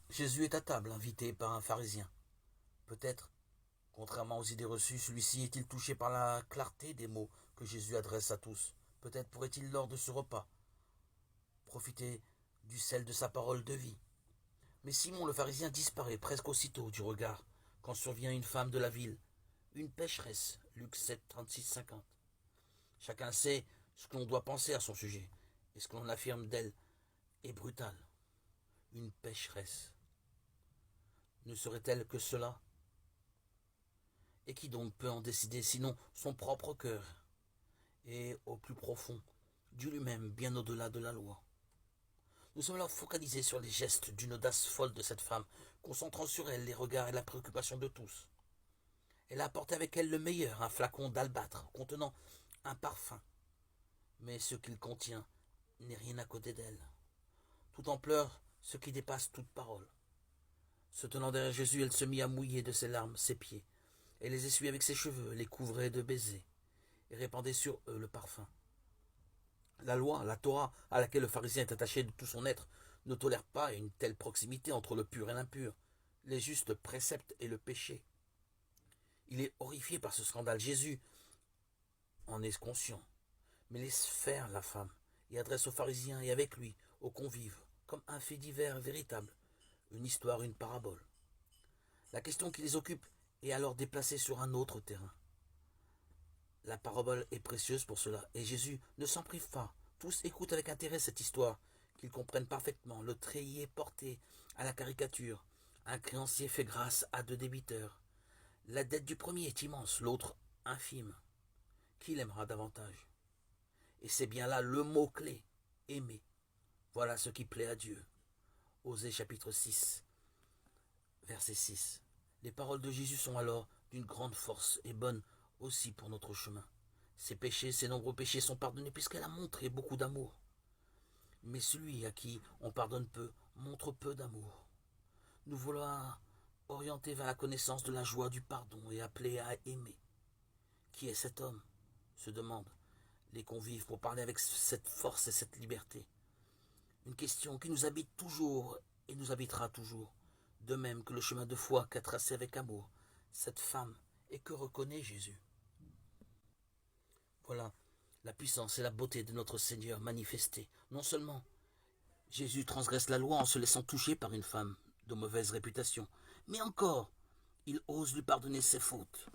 Jésus est à table, invité par un pharisien. Peut-être, contrairement aux idées reçues, celui-ci est-il touché par la clarté des mots que Jésus adresse à tous. Peut-être pourrait-il, lors de ce repas, profiter du sel de sa parole de vie. Mais Simon le pharisien disparaît presque aussitôt du regard quand survient une femme de la ville, une pécheresse. Luc 7, 36, 50. Chacun sait ce que l'on doit penser à son sujet, et ce que l'on affirme d'elle est brutal. Une pécheresse. Ne serait-elle que cela? Et qui donc peut en décider sinon son propre cœur, et au plus profond, Dieu lui-même, bien au-delà de la loi? Nous sommes alors focalisés sur les gestes d'une audace folle de cette femme, concentrant sur elle les regards et la préoccupation de tous. Elle a apporté avec elle le meilleur, un flacon d'albâtre contenant un parfum. Mais ce qu'il contient n'est rien à côté d'elle. Tout en pleurs, ce qui dépasse toute parole. Se tenant derrière Jésus, elle se mit à mouiller de ses larmes ses pieds. Elle les essuyait avec ses cheveux, les couvrait de baisers, et répandait sur eux le parfum. La loi, la Torah, à laquelle le pharisien est attaché de tout son être, ne tolère pas une telle proximité entre le pur et l'impur, les justes préceptes et le péché. Il est horrifié par ce scandale. Jésus en est conscient, mais laisse faire la femme, et adresse aux pharisiens et avec lui aux convives, comme un fait divers véritable, une histoire, une parabole. La question qui les occupe est alors déplacée sur un autre terrain. La parabole est précieuse pour cela, et Jésus ne s'en prive pas. Tous écoutent avec intérêt cette histoire, qu'ils comprennent parfaitement. Le treillis est porté à la caricature. Un créancier fait grâce à deux débiteurs. La dette du premier est immense, l'autre infime. Qui l'aimera davantage? Et c'est bien là le mot-clé, aimer. Voilà ce qui plaît à Dieu. Osée chapitre 6, verset 6. Les paroles de Jésus sont alors d'une grande force et bonnes aussi pour notre chemin. Ses péchés, ses nombreux péchés sont pardonnés puisqu'elle a montré beaucoup d'amour. Mais celui à qui on pardonne peu montre peu d'amour. Nous voilà orientés vers la connaissance de la joie du pardon et appelés à aimer. Qui est cet homme? Se demandent les convives pour parler avec cette force et cette liberté. Une question qui nous habite toujours et nous habitera toujours, de même que le chemin de foi qu'a tracé avec amour cette femme et que reconnaît Jésus. Voilà la puissance et la beauté de notre Seigneur manifestée. Non seulement Jésus transgresse la loi en se laissant toucher par une femme de mauvaise réputation, mais encore, il ose lui pardonner ses fautes.